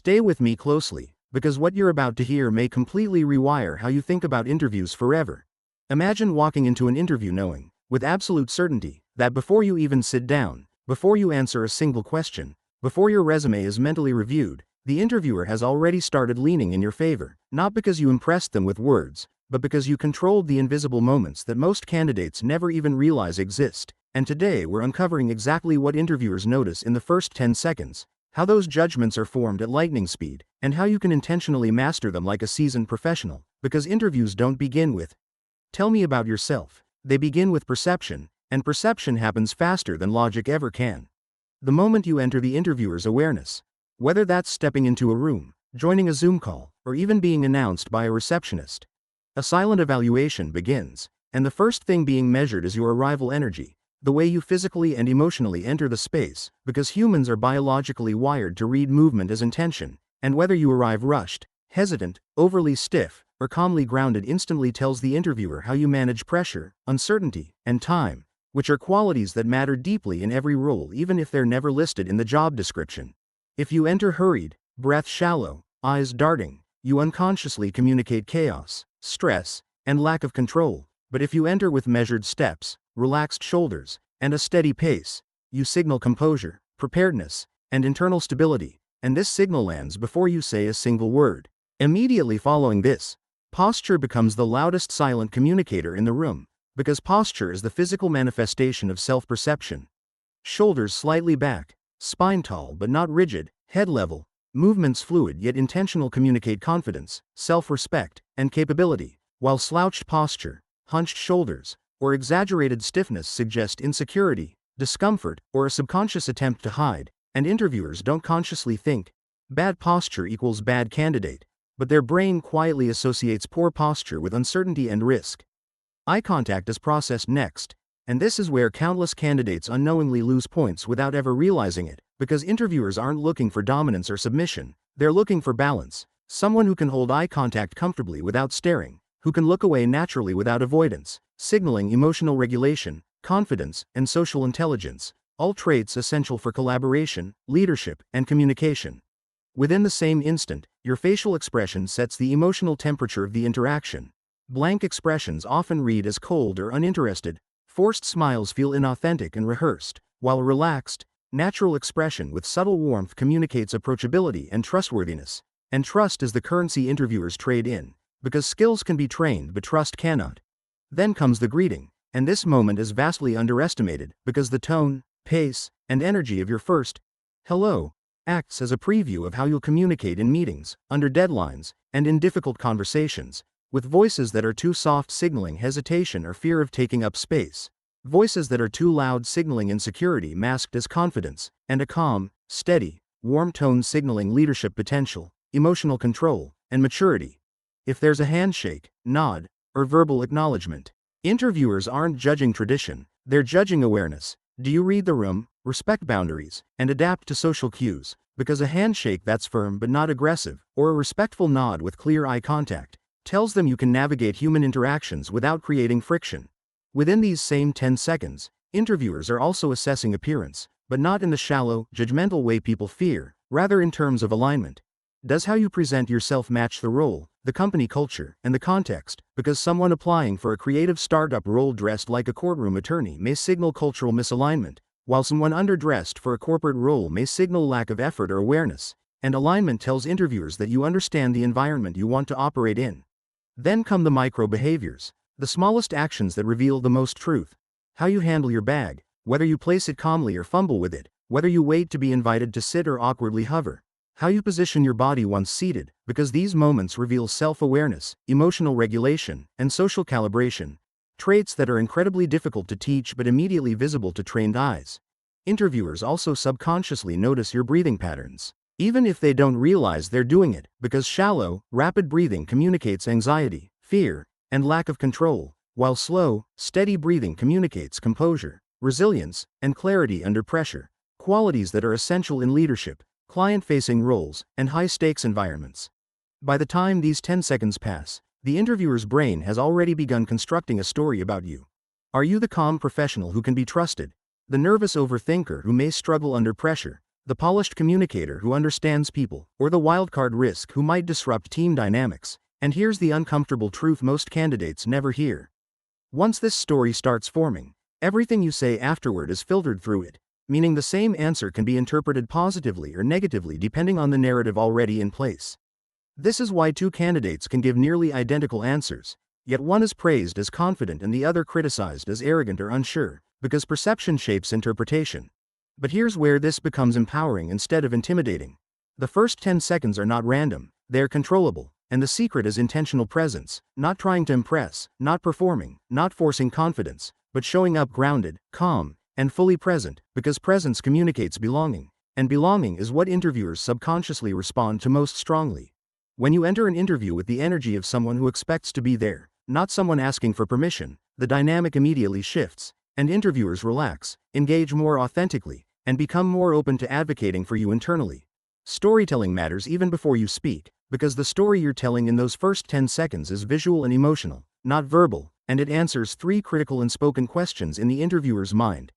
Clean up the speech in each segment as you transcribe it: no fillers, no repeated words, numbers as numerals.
Stay with me closely, because what you're about to hear may completely rewire how you think about interviews forever. Imagine walking into an interview knowing, with absolute certainty, that before you even sit down, before you answer a single question, before your resume is mentally reviewed, the interviewer has already started leaning in your favor, not because you impressed them with words, but because you controlled the invisible moments that most candidates never even realize exist. And today we're uncovering exactly what interviewers notice in the first 10 seconds, how those judgments are formed at lightning speed, and how you can intentionally master them like a seasoned professional. Because interviews don't begin with, "Tell me about yourself." They begin with perception, and perception happens faster than logic ever can. The moment you enter the interviewer's awareness, whether that's stepping into a room, joining a Zoom call, or even being announced by a receptionist, a silent evaluation begins, and the first thing being measured is your arrival energy, the way you physically and emotionally enter the space, because humans are biologically wired to read movement as intention, and whether you arrive rushed, hesitant, overly stiff, or calmly grounded instantly tells the interviewer how you manage pressure, uncertainty, and time, which are qualities that matter deeply in every role even if they're never listed in the job description. If you enter hurried, breath shallow, eyes darting, you unconsciously communicate chaos, stress, and lack of control. But if you enter with measured steps, relaxed shoulders, and a steady pace, you signal composure, preparedness, and internal stability, and this signal lands before you say a single word. Immediately following this, posture becomes the loudest silent communicator in the room, because posture is the physical manifestation of self-perception. Shoulders slightly back, spine tall but not rigid, head level, movements fluid yet intentional communicate confidence, self-respect, and capability, while slouched posture, hunched shoulders, or exaggerated stiffness suggest insecurity, discomfort, or a subconscious attempt to hide. And interviewers don't consciously think, bad posture equals bad candidate, but their brain quietly associates poor posture with uncertainty and risk. Eye contact is processed next, and this is where countless candidates unknowingly lose points without ever realizing it, because interviewers aren't looking for dominance or submission, they're looking for balance. Someone who can hold eye contact comfortably without staring, who can look away naturally without avoidance, signaling emotional regulation, confidence, and social intelligence, all traits essential for collaboration, leadership, and communication. Within the same instant, your facial expression sets the emotional temperature of the interaction. Blank expressions often read as cold or uninterested, forced smiles feel inauthentic and rehearsed, while relaxed, natural expression with subtle warmth communicates approachability and trustworthiness. And trust is the currency interviewers trade in, because skills can be trained but trust cannot. Then comes the greeting, and this moment is vastly underestimated, because the tone, pace, and energy of your first hello acts as a preview of how you'll communicate in meetings, under deadlines, and in difficult conversations, with voices that are too soft signaling hesitation or fear of taking up space, voices that are too loud signaling insecurity masked as confidence, and a calm, steady, warm tone signaling leadership potential, emotional control, and maturity. If there's a handshake, nod, or verbal acknowledgement, interviewers aren't judging tradition, they're judging awareness. Do you read the room, respect boundaries, and adapt to social cues? Because a handshake that's firm but not aggressive, or a respectful nod with clear eye contact, tells them you can navigate human interactions without creating friction. Within these same 10 seconds, interviewers are also assessing appearance, but not in the shallow, judgmental way people fear, rather in terms of alignment. Does how you present yourself match the role, the company culture, and the context? Because someone applying for a creative startup role dressed like a courtroom attorney may signal cultural misalignment, while someone underdressed for a corporate role may signal lack of effort or awareness. And alignment tells interviewers that you understand the environment you want to operate in. Then come the micro behaviors, the smallest actions that reveal the most truth. How you handle your bag, whether you place it calmly or fumble with it, whether you wait to be invited to sit or awkwardly hover. How you position your body once seated, because these moments reveal self-awareness, emotional regulation, and social calibration, traits that are incredibly difficult to teach but immediately visible to trained eyes. Interviewers also subconsciously notice your breathing patterns, even if they don't realize they're doing it, because shallow, rapid breathing communicates anxiety, fear, and lack of control, while slow, steady breathing communicates composure, resilience, and clarity under pressure, qualities that are essential in leadership, client-facing roles, and high-stakes environments. By the time these 10 seconds pass, the interviewer's brain has already begun constructing a story about you. Are you the calm professional who can be trusted? The nervous overthinker who may struggle under pressure? the polished communicator who understands people, or the wildcard risk who might disrupt team dynamics. And here's the uncomfortable truth most candidates never hear. Once this story starts forming, everything you say afterward is filtered through it, meaning the same answer can be interpreted positively or negatively depending on the narrative already in place. This is why two candidates can give nearly identical answers, yet one is praised as confident and the other criticized as arrogant or unsure, because perception shapes interpretation. But here's where this becomes empowering instead of intimidating. The first 10 seconds are not random, they're controllable, and the secret is intentional presence, not trying to impress, not performing, not forcing confidence, but showing up grounded, calm, and fully present, because presence communicates belonging, and belonging is what interviewers subconsciously respond to most strongly. When you enter an interview with the energy of someone who expects to be there, not someone asking for permission, the dynamic immediately shifts, and interviewers relax, engage more authentically, and become more open to advocating for you internally. Storytelling matters even before you speak, because the story you're telling in those first 10 seconds is visual and emotional, not verbal, and it answers 3 critical unspoken questions in the interviewer's mind.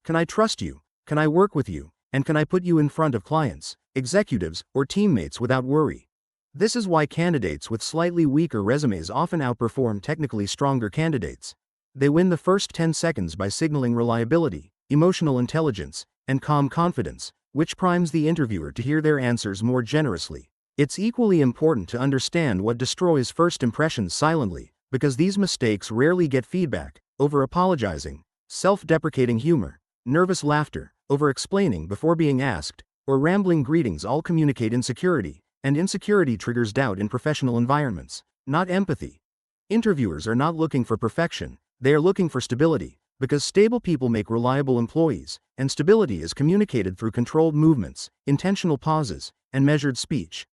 Can I trust you? Can I work with you? And can I put you in front of clients, executives, or teammates without worry? This is why candidates with slightly weaker resumes often outperform technically stronger candidates. They win the first 10 seconds by signaling reliability, emotional intelligence, and calm confidence, which primes the interviewer to hear their answers more generously. It's equally important to understand what destroys first impressions silently, because these mistakes rarely get feedback: over-apologizing, self-deprecating humor, nervous laughter, over-explaining before being asked, or rambling greetings all communicate insecurity, and insecurity triggers doubt in professional environments, not empathy. Interviewers are not looking for perfection, they are looking for stability, because stable people make reliable employees, and stability is communicated through controlled movements, intentional pauses, and measured speech.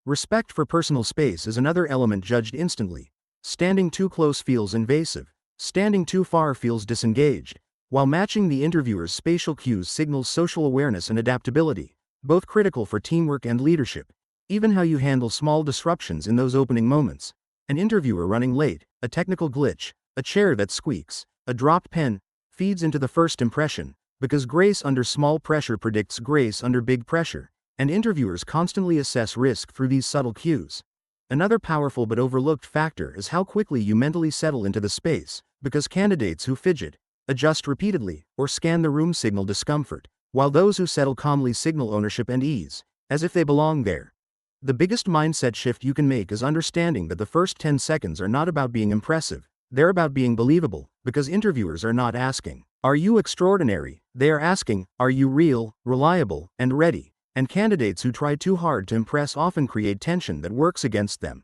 Respect for personal space is another element judged instantly. Standing too close feels invasive, standing too far feels disengaged, while matching the interviewer's spatial cues signals social awareness and adaptability, both critical for teamwork and leadership. Even how you handle small disruptions in those opening moments. An interviewer running late, a technical glitch, a chair that squeaks, a dropped pen, feeds into the first impression, because grace under small pressure predicts grace under big pressure, and interviewers constantly assess risk through these subtle cues. Another powerful but overlooked factor is how quickly you mentally settle into the space, because candidates who fidget, adjust repeatedly, or scan the room signal discomfort, while those who settle calmly signal ownership and ease, as if they belong there. The biggest mindset shift you can make is understanding that the first 10 seconds are not about being impressive, they're about being believable, because interviewers are not asking, "Are you extraordinary?" They are asking, "Are you real, reliable, and ready?" And candidates who try too hard to impress often create tension that works against them.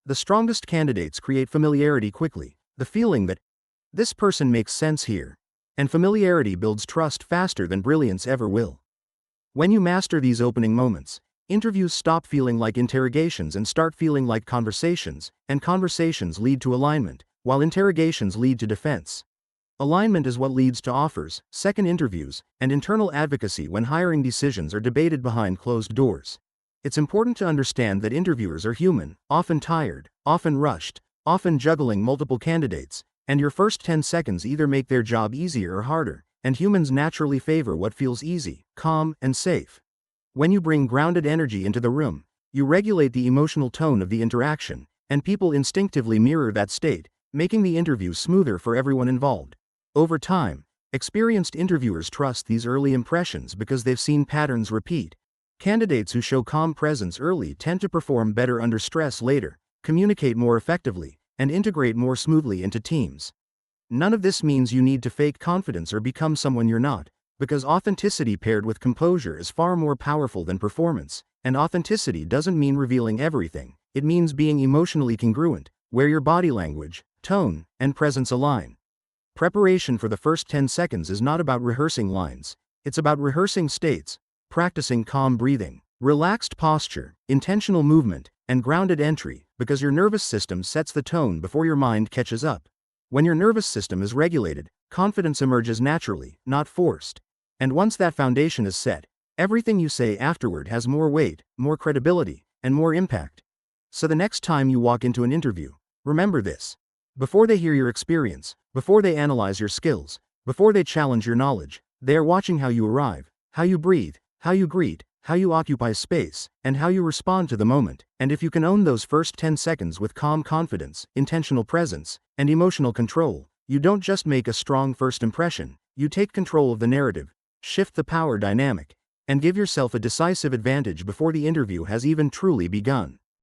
The strongest candidates create familiarity quickly, the feeling that, this person makes sense here. And familiarity builds trust faster than brilliance ever will. When you master these opening moments, interviews stop feeling like interrogations and start feeling like conversations, and conversations lead to alignment, while interrogations lead to defense. Alignment is what leads to offers, second interviews, and internal advocacy when hiring decisions are debated behind closed doors. It's important to understand that interviewers are human, often tired, often rushed, often juggling multiple candidates, and your first 10 seconds either make their job easier or harder, and humans naturally favor what feels easy, calm, and safe. When you bring grounded energy into the room, you regulate the emotional tone of the interaction, and people instinctively mirror that state, making the interview smoother for everyone involved. Over time, experienced interviewers trust these early impressions because they've seen patterns repeat. Candidates who show calm presence early tend to perform better under stress later, communicate more effectively, and integrate more smoothly into teams. None of this means you need to fake confidence or become someone you're not, because authenticity paired with composure is far more powerful than performance, and authenticity doesn't mean revealing everything, it means being emotionally congruent, where your body language, tone, and presence align. Preparation for the first 10 seconds is not about rehearsing lines, it's about rehearsing states, practicing calm breathing, relaxed posture, intentional movement, and grounded entry, because your nervous system sets the tone before your mind catches up. When your nervous system is regulated, confidence emerges naturally, not forced. And once that foundation is set, everything you say afterward has more weight, more credibility, and more impact. So the next time you walk into an interview, remember this. Before they hear your experience, before they analyze your skills, before they challenge your knowledge, they are watching how you arrive, how you breathe, how you greet, how you occupy space, and how you respond to the moment. And if you can own those first 10 seconds with calm confidence, intentional presence, and emotional control, you don't just make a strong first impression, you take control of the narrative, shift the power dynamic, and give yourself a decisive advantage before the interview has even truly begun.